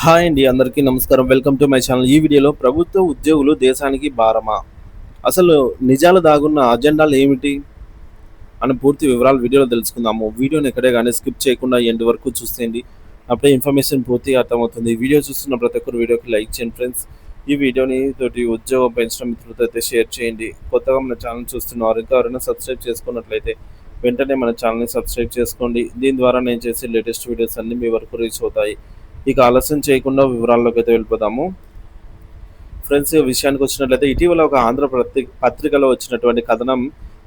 Hi అండి, అందరికీ నమస్కారం. Welcome to my channel. ఈ వీడియోలో ప్రభుత్వ ఉద్యోగులు దేశానికి భారమా? అసలు నిజాలు దాగున్న అజెండాలు ఏమిటి అని పూర్తి వివరాలు వీడియోలో తెలుసుకుందాము. వీడియోని ఎక్కడే కానీ స్కిప్ చేయకుండా ఎండ్ వరకు చూసేయండి. అప్పుడే ఇన్ఫర్మేషన్ పూర్తిగా అర్థమవుతుంది. వీడియో చూస్తున్న ప్రతి ఒక్కరు వీడియోకి లైక్ చేయండి ఫ్రెండ్స్. ఈ వీడియోని తోటి ఉద్యోగం పెంచిన మిత్రులతో అయితే షేర్ చేయండి. కొత్తగా మన ఛానల్ చూస్తున్నారు, ఇంకా ఎవరైనా సబ్స్క్రైబ్ చేసుకున్నట్లయితే వెంటనే మన ఛానల్ని సబ్స్క్రైబ్ చేసుకోండి. దీని ద్వారా నేను చేసే లేటెస్ట్ వీడియోస్ అన్నీ మీ వరకు రీచ్ అవుతాయి. ఇక ఆలస్యం చేయకుండా వివరాల్లోకి అయితే వెళ్ళిపోదాము. ఫ్రెండ్స్, విషయానికి వచ్చినట్లయితే ఇటీవల ఒక ఆంధ్ర పత్రికలో వచ్చినటువంటి కథనం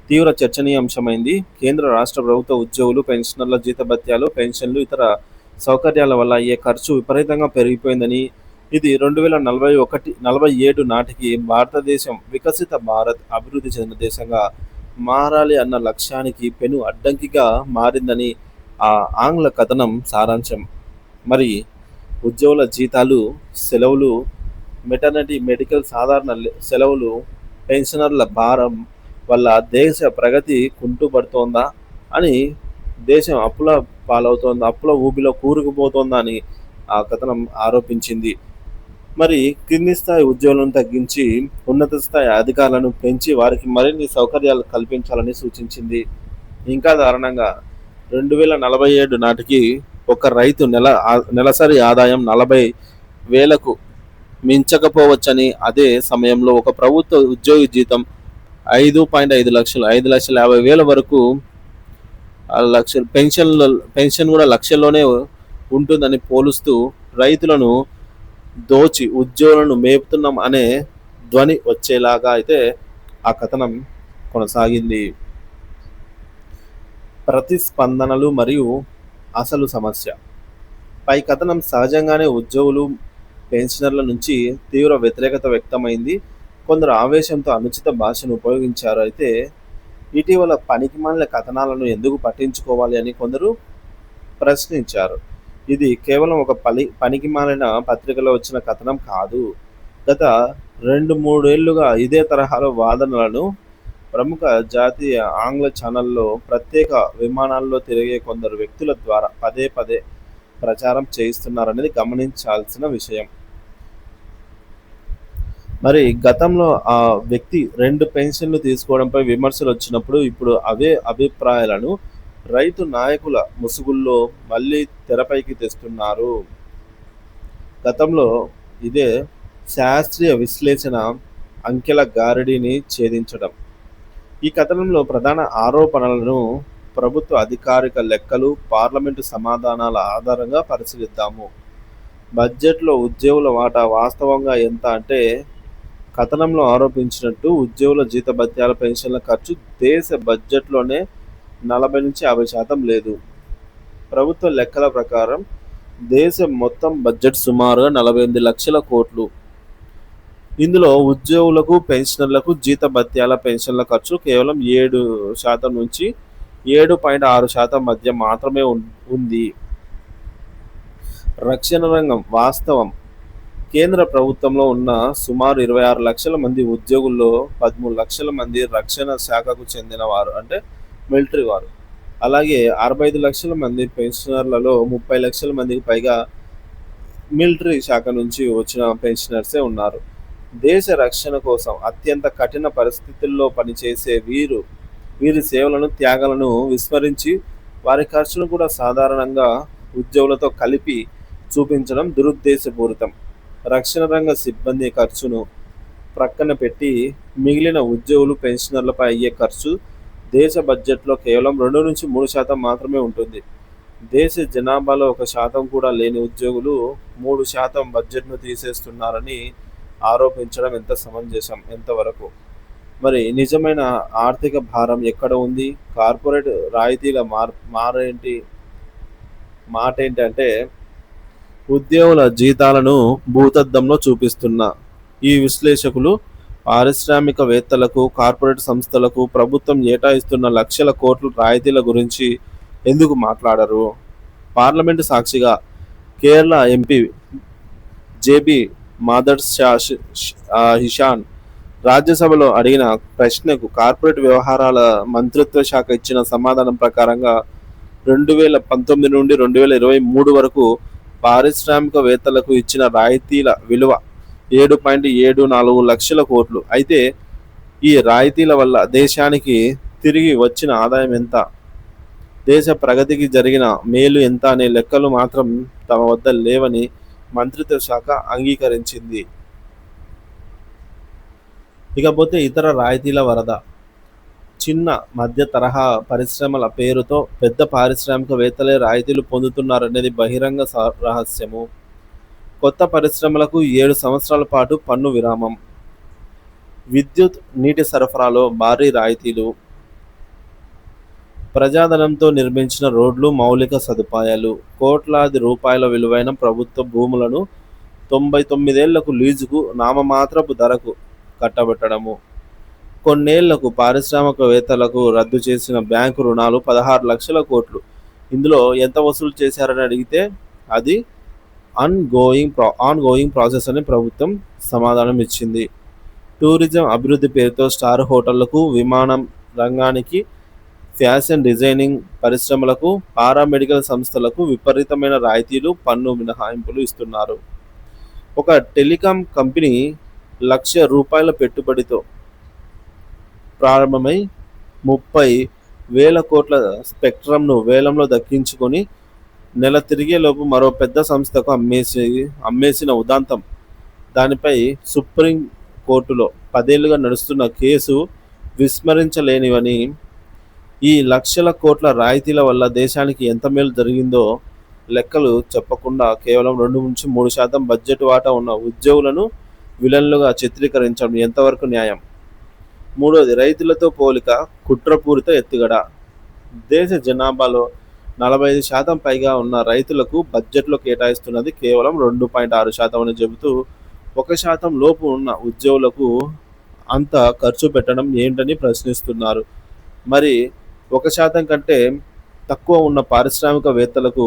తీవ్ర చర్చనీయాంశమైంది. కేంద్ర రాష్ట్ర ప్రభుత్వ ఉద్యోగులు, పెన్షనర్ల జీతభత్యాలు, పెన్షన్లు, ఇతర సౌకర్యాల వల్ల అయ్యే ఖర్చు విపరీతంగా పెరిగిపోయిందని, ఇది 2047 నాటికి భారతదేశం వికసిత భారత్, అభివృద్ధి చెందిన దేశంగా మారాలి అన్న లక్ష్యానికి పెను అడ్డంకిగా మారిందని ఆ ఆంగ్ల కథనం సారాంశం. మరి ఉద్యోగుల జీతాలు, సెలవులు, మెటర్నిటీ, మెడికల్, సాధారణ సెలవులు, పెన్షనర్ల భారం వల్ల దేశ ప్రగతి కుంటుపడుతోందా అని, దేశం అప్పుల పాలవుతోందా, అప్పుల ఊబిలో కూరుకుపోతోందా అని ఆ కథనం ఆరోపించింది. మరి కింది స్థాయి ఉద్యోగులను తగ్గించి ఉన్నత స్థాయి అధికారులను పెంచి వారికి మరిన్ని సౌకర్యాలు కల్పించాలని సూచించింది. ఇంకా దారుణంగా 2047 నాటికి ఒక రైతు నెలసరి ఆదాయం 40,000కు మించకపోవచ్చని, అదే సమయంలో ఒక ప్రభుత్వ ఉద్యోగి జీతం 5.5 లక్షలు, 5,50,000 వరకు, లక్షలు పెన్షన్ కూడా లక్షల్లోనే ఉంటుందని పోలుస్తూ రైతులను దోచి ఉద్యోగులను మేపుతున్నాం అనే ధ్వని వచ్చేలాగా అయితే ఆ కథనం కొనసాగింది. ప్రతిస్పందనలు మరియు అసలు సమస్య. పై కథనం సహజంగానే ఉద్యోగులు, పెన్షనర్ల నుంచి తీవ్ర వ్యతిరేకత వ్యక్తమైంది. కొందరు ఆవేశంతో అనుచిత భాషను ఉపయోగించారు. అయితే ఇటీవల పనికిమాలిన కథనాలను ఎందుకు పట్టించుకోవాలి అని కొందరు ప్రశ్నించారు. ఇది కేవలం ఒక పనికిమాలిన పత్రికలో వచ్చిన కథనం కాదు. గత 2-3 ఏళ్లుగా ఇదే తరహాలో వాదనలను ప్రముఖ జాతీయ ఆంగ్ల ఛానల్లో ప్రత్యేక విమానాల్లో తిరిగే కొందరు వ్యక్తుల ద్వారా పదే పదే ప్రచారం చేయిస్తున్నారనేది గమనించాల్సిన విషయం. మరి గతంలో ఆ వ్యక్తి 2 పెన్షన్లు తీసుకోవడంపై విమర్శలు వచ్చినప్పుడు ఇప్పుడు అవే అభిప్రాయాలను రైతు నాయకుల ముసుగుల్లో మళ్ళీ తెరపైకి తెస్తున్నారు. గతంలో ఇదే శాస్త్రీయ విశ్లేషణ, అంకెల గారడీని ఛేదించడం. ఈ కథనంలో ప్రధాన ఆరోపణలను ప్రభుత్వ అధికారిక లెక్కలు, పార్లమెంటు సమాధానాల ఆధారంగా పరిశీలిద్దాము. బడ్జెట్లో ఉద్యోగుల వాటా వాస్తవంగా ఎంత అంటే, కథనంలో ఆరోపించినట్టు ఉద్యోగుల జీతభత్యాల, పెన్షన్ల ఖర్చు దేశ బడ్జెట్లోనే 40-50% లేదు. ప్రభుత్వ లెక్కల ప్రకారం దేశం మొత్తం బడ్జెట్ సుమారుగా 48 లక్షల కోట్లు. ఇందులో ఉద్యోగులకు, పెన్షనర్లకు జీతభత్యాల, పెన్షన్ల ఖర్చు కేవలం 7% నుంచి 7.6% మధ్య మాత్రమే ఉంది. రక్షణ రంగం వాస్తవం. కేంద్ర ప్రభుత్వంలో ఉన్న సుమారు 26 లక్షల మంది ఉద్యోగుల్లో 13 లక్షల మంది రక్షణ శాఖకు చెందినవారు, అంటే మిలిటరీ వారు. అలాగే 65 లక్షల మంది పెన్షనర్లలో 30 లక్షల మందికి పైగా మిలిటరీ శాఖ నుంచి వచ్చిన పెన్షనర్సే ఉన్నారు. దేశ రక్షణ కోసం అత్యంత కఠిన పరిస్థితుల్లో పనిచేసే వీరి సేవలను, త్యాగాలను విస్మరించి వారి ఖర్చును కూడా సాధారణంగా ఉద్యోగులతో కలిపి చూపించడం దురుద్దేశపూరితం. రక్షణ రంగ సిబ్బంది ఖర్చును ప్రక్కన పెట్టి మిగిలిన ఉద్యోగులు, పెన్షనర్లపై అయ్యే ఖర్చు దేశ బడ్జెట్లో కేవలం 2-3% మాత్రమే ఉంటుంది. దేశ జనాభాలో 1% కూడా లేని ఉద్యోగులు 3% బడ్జెట్ను తీసేస్తున్నారని ఆరోపించడం ఎంత సమంజసం, ఎంతవరకు? మరి నిజమైన ఆర్థిక భారం ఎక్కడ ఉంది? కార్పొరేట్ రాయితీల మాట ఏంటంటే, ఉద్యోగుల జీతాలను భూతద్దంలో చూపిస్తున్న ఈ విశ్లేషకులు పారిశ్రామికవేత్తలకు, కార్పొరేట్ సంస్థలకు ప్రభుత్వం ఏటా ఇస్తున్న లక్షల కోట్ల రాయితీల గురించి ఎందుకు మాట్లాడరు? పార్లమెంటు సాక్షిగా కేరళ ఎంపీ జేబీ మాదర్ హిషాన్ రాజ్యసభలో అడిగిన ప్రశ్నకు కార్పొరేట్ వ్యవహారాల మంత్రిత్వ శాఖ ఇచ్చిన సమాధానం ప్రకారంగా 2019 నుండి 2023 వరకు పారిశ్రామికవేత్తలకు ఇచ్చిన రాయితీల విలువ 7.74 లక్షల కోట్లు. అయితే ఈ రాయితీల వల్ల దేశానికి తిరిగి వచ్చిన ఆదాయం ఎంత, దేశ ప్రగతికి జరిగిన మేలు ఎంత అనే లెక్కలు మాత్రం తమ వద్ద లేవని మంత్రిత్వ శాఖ అంగీకరించింది. ఇకపోతే ఇతర రాయితీల వరద. చిన్న మధ్య తరహా పరిశ్రమల పేరుతో పెద్ద పారిశ్రామికవేత్తలే రాయితీలు పొందుతున్నారనేది బహిరంగ రహస్యము. కొత్త పరిశ్రమలకు 7 సంవత్సరాల పాటు పన్ను విరామం, విద్యుత్ నీటి సరఫరాలో భారీ రాయితీలు, ప్రజాధనంతో నిర్మించిన రోడ్లు, మౌలిక సదుపాయాలు, కోట్లాది రూపాయల విలువైన ప్రభుత్వ భూములను 99 ఏళ్లకు లీజుకు నామమాత్రపు ధరకు కట్టబెట్టడము, కొన్నేళ్లకు పారిశ్రామికవేత్తలకు రద్దు చేసిన బ్యాంకు రుణాలు 16 లక్షల కోట్లు. ఇందులో ఎంత వసూలు చేశారని అడిగితే అది ఆన్గోయింగ్ ప్రాసెస్ అని ప్రభుత్వం సమాధానం ఇచ్చింది. టూరిజం అభివృద్ధి పేరుతో స్టార్ హోటళ్లకు, విమానం రంగానికి, ఫ్యాషన్ డిజైనింగ్ పరిశ్రమలకు, పారామెడికల్ సంస్థలకు విపరీతమైన రాయితీలు, పన్ను మినహాయింపులు ఇస్తున్నారు. ఒక టెలికాం కంపెనీ ₹1,00,000 పెట్టుబడితో ప్రారంభమై 30,000 కోట్ల స్పెక్ట్రమ్ను వేలంలో దక్కించుకొని నెల తిరిగేలోపు మరో పెద్ద సంస్థకు అమ్మేసిన ఉదాంతం. దానిపై సుప్రీం కోర్టులో 10 ఏళ్లుగా నడుస్తున్న కేసు విస్మరించలేనివని. ఈ లక్షల కోట్ల రాయితీల వల్ల దేశానికి ఎంత మేలు జరిగిందో లెక్కలు చెప్పకుండా కేవలం 2-3% బడ్జెట్ వాటా ఉన్న ఉద్యోగులను విలన్లుగా చిత్రీకరించడం ఎంతవరకు న్యాయం? మూడోది, రైతులతో పోలిక, కుట్రపూరిత ఎత్తుగడ. దేశ జనాభాలో 45% పైగా ఉన్న రైతులకు బడ్జెట్లో కేటాయిస్తున్నది కేవలం 2.6% అని చెబుతూ 1% లోపు ఉన్న ఉద్యోగులకు అంత ఖర్చు పెట్టడం ఏంటని ప్రశ్నిస్తున్నారు. మరి 1% కంటే తక్కువ ఉన్న పారిశ్రామికవేత్తలకు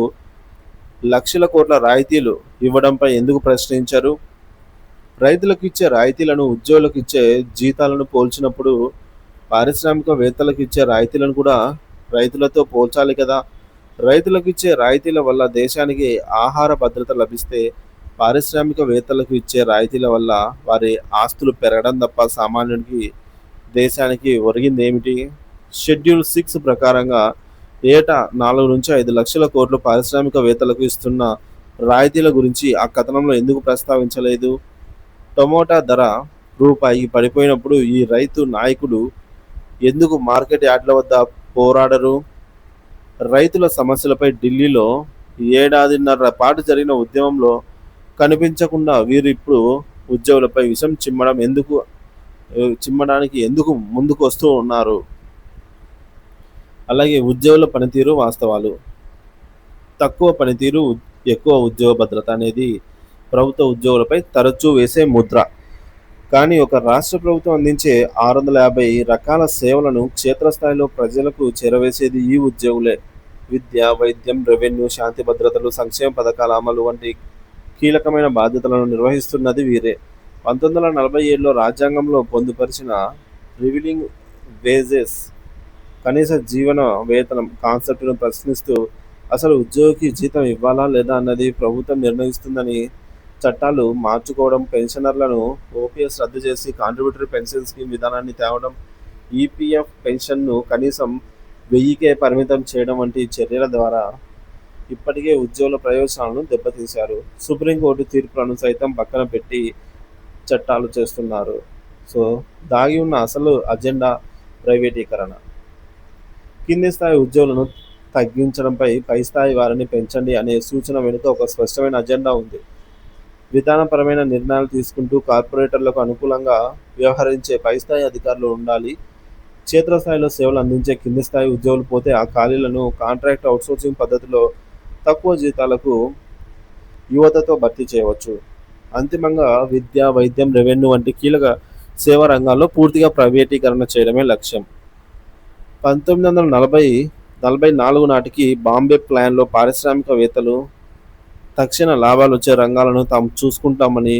లక్షల కోట్ల రాయితీలు ఇవ్వడంపై ఎందుకు ప్రశ్నించరు? రైతులకు ఇచ్చే రాయితీలను ఉద్యోగులకు ఇచ్చే జీతాలను పోల్చినప్పుడు పారిశ్రామికవేత్తలకు ఇచ్చే రాయితీలను కూడా రైతులతో పోల్చాలి కదా. రైతులకు ఇచ్చే రాయితీల వల్ల దేశానికి ఆహార భద్రత లభిస్తే పారిశ్రామికవేత్తలకు ఇచ్చే రాయితీల వల్ల వారి ఆస్తులు పెరగడం తప్ప సామాన్యుడికి, దేశానికి ఒరిగింది ఏమిటి? షెడ్యూల్ 6 ప్రకారంగా ఏటా 4-5 లక్షల కోట్లు పారిశ్రామికవేత్తలకు ఇస్తున్న రాయితీల గురించి ఆ కథనంలో ఎందుకు ప్రస్తావించలేదు? టమోటా ధర రూపాయికి పడిపోయినప్పుడు ఈ రైతు నాయకుడు ఎందుకు మార్కెట్ యార్డ్ల వద్ద పోరాడరు? రైతుల సమస్యలపై ఢిల్లీలో 1.5 పాటు జరిగిన ఉద్యమంలో కనిపించకుండా వీరు ఇప్పుడు ఉద్యోగులపై విషం చిమ్మడానికి ఎందుకు ముందుకు వస్తూ ఉన్నారు? అలాగే ఉద్యోగుల పనితీరు వాస్తవాలు. తక్కువ పనితీరు, ఎక్కువ ఉద్యోగ భద్రత అనేది ప్రభుత్వ ఉద్యోగులపై తరచూ వేసే ముద్ర. కానీ ఒక రాష్ట్ర ప్రభుత్వం అందించే 650 రకాల సేవలను క్షేత్రస్థాయిలో ప్రజలకు చేరవేసేది ఈ ఉద్యోగులే. విద్య, వైద్యం, రెవెన్యూ, శాంతి భద్రతలు, సంక్షేమ పథకాల అమలు వంటి కీలకమైన బాధ్యతలను నిర్వహిస్తున్నది వీరే. 1947లో రాజ్యాంగంలో పొందుపరిచిన ప్రివిలింగ్ వేజెస్, కనీస జీవన వేతనం కాన్సెప్ట్ను ప్రశ్నిస్తూ అసలు ఉద్యోగికి జీతం ఇవ్వాలా లేదా అన్నది ప్రభుత్వం నిర్ణయిస్తుందని చట్టాలు మార్చుకోవడం, పెన్షనర్లను ఓపీఎస్ రద్దు చేసి కాంట్రిబ్యూటరీ పెన్షన్ స్కీమ్ విధానాన్ని తేవడం, ఈపీఎఫ్ పెన్షన్ను కనీసం 1000కే పరిమితం చేయడం వంటి చర్యల ద్వారా ఇప్పటికే ఉద్యోగుల ప్రయోజనాలను దెబ్బతీశారు. సుప్రీంకోర్టు తీర్పులను సైతం పక్కన పెట్టి చట్టాలు చేస్తున్నారు. సో దాగి ఉన్న అసలు అజెండా ప్రైవేటీకరణ. కింది స్థాయి ఉద్యోగులను తగ్గించడంపై పై స్థాయి వారిని పెంచండి అనే సూచన వెనుక ఒక స్పష్టమైన అజెండా ఉంది. విధానపరమైన నిర్ణయాలు తీసుకుంటూ కార్పొరేటర్లకు అనుకూలంగా వ్యవహరించే పై స్థాయి అధికారులు ఉండాలి. క్షేత్రస్థాయిలో సేవలు అందించే కింది స్థాయి ఉద్యోగులు పోతే ఆ ఖాళీలను కాంట్రాక్ట్ అవుట్సోర్సింగ్ పద్ధతిలో తక్కువ జీతాలకు యువతతో భర్తీ చేయవచ్చు. అంతిమంగా విద్య, వైద్యం, రెవెన్యూ వంటి కీలక సేవా రంగాల్లో పూర్తిగా ప్రైవేటీకరణ చేయడమే లక్ష్యం. 1944 నాటికి బాంబే ప్లాన్లో పారిశ్రామికవేత్తలు తక్షణ లాభాలు వచ్చే రంగాలను తాము చూసుకుంటామని,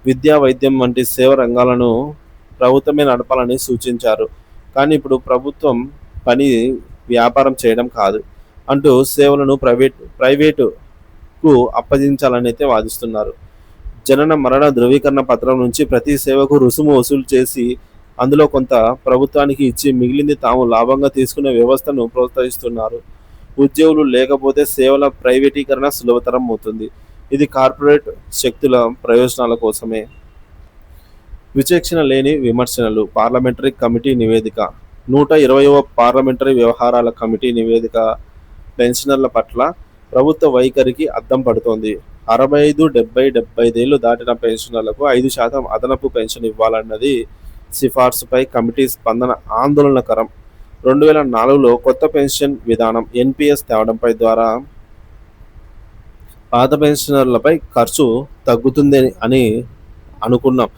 విద్యా, వైద్యం వంటి సేవ రంగాలను ప్రభుత్వమే నడపాలని సూచించారు. కానీ ఇప్పుడు ప్రభుత్వం పని వ్యాపారం చేయడం కాదు అంటూ సేవలను ప్రైవేటు కు అప్పగించాలని అయితే వాదిస్తున్నారు. జనన మరణ ధృవీకరణ పత్రం నుంచి ప్రతి సేవకు రుసుము వసూలు చేసి అందులో కొంత ప్రభుత్వానికి ఇచ్చి మిగిలింది తాము లాభంగా తీసుకునే వ్యవస్థను ప్రోత్సహిస్తున్నారు. ఉద్యోగులు లేకపోతే సేవల ప్రైవేటీకరణ సులభతరం అవుతుంది. ఇది కార్పొరేట్ శక్తుల ప్రయోజనాల కోసమే. విచక్షణ లేని విమర్శనలు. పార్లమెంటరీ కమిటీ నివేదిక. 120వ పార్లమెంటరీ వ్యవహారాల కమిటీ నివేదిక పెన్షనర్ల పట్ల ప్రభుత్వ వైఖరికి అద్దం పడుతోంది. 65, 70, 75 ఏళ్లు దాటిన పెన్షనర్లకు 5% అదనపు పెన్షన్ ఇవ్వాలన్నది సిఫార్సుపై కమిటీ స్పందన ఆందోళనకరం. 2004లో కొత్త పెన్షన్ విధానం ఎన్పిఎస్ తేవడంపై ద్వారా పాత పెన్షనర్లపై ఖర్చు తగ్గుతుంది అని అనుకున్నాం.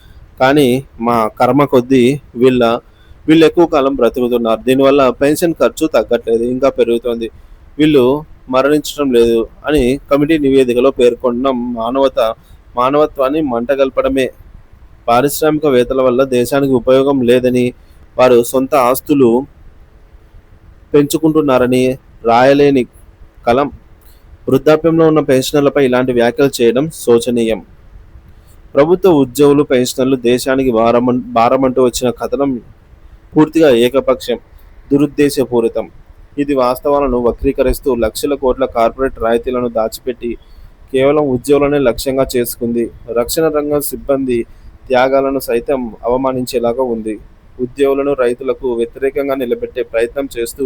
కానీ మా కర్మ కొద్దీ వీళ్ళు ఎక్కువ కాలం బ్రతుకుతున్నారు. దీనివల్ల పెన్షన్ ఖర్చు తగ్గట్లేదు, ఇంకా పెరుగుతోంది. వీళ్ళు మరణించడం లేదు అని కమిటీ నివేదికలో పేర్కొన్న మానవత్వాన్ని మంటగల్పడమే. పారిశ్రామికవేత్తల వల్ల దేశానికి ఉపయోగం లేదని, వారు సొంత ఆస్తులు పెంచుకుంటున్నారని రాయలేని కలం. వృద్ధాప్యంలో ఉన్న పెన్షనర్లపై ఇలాంటి వ్యాఖ్యలు చేయడం శోచనీయం. ప్రభుత్వ ఉద్యోగులు పెన్షనర్లు దేశానికి భారమంటూ వచ్చిన కథనం పూర్తిగా ఏకపక్షం, దురుద్దేశపూరితం. ఇది వాస్తవాలను వక్రీకరిస్తూ లక్షల కోట్ల కార్పొరేట్ రాయితీలను దాచిపెట్టి కేవలం ఉద్యోగులనే లక్ష్యంగా చేసుకుంది. రక్షణ రంగం సిబ్బంది త్యాగాలను సైతం అవమానించేలాగా ఉంది. ఉద్యోగులను రైతులకు వ్యతిరేకంగా నిలబెట్టే ప్రయత్నం చేస్తూ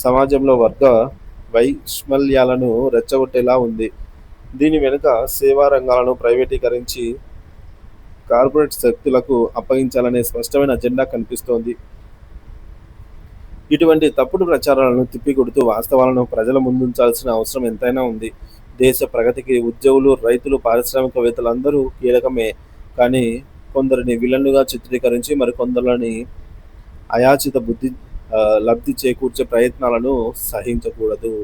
సమాజంలో వర్గ వైషమ్యాలను రెచ్చగొట్టేలా ఉంది. దీని వెనుక సేవా రంగాలను ప్రైవేటీకరించి కార్పొరేట్ శక్తులకు అప్పగించాలనే స్పష్టమైన అజెండా కనిపిస్తోంది. ఇటువంటి తప్పుడు ప్రచారాలను తిప్పికొడుతూ వాస్తవాలను ప్రజల ముందుంచాల్సిన అవసరం ఎంతైనా ఉంది. దేశ ప్రగతికి ఉద్యోగులు, రైతులు, పారిశ్రామికవేత్తలు అందరూ కీలకమే. కానీ కొందరిని విలన్లుగా చిత్రీకరించి మరికొందరిని అయాచిత లబ్ధి చేకూర్చే ప్రయత్నాలను సహించకూడదు.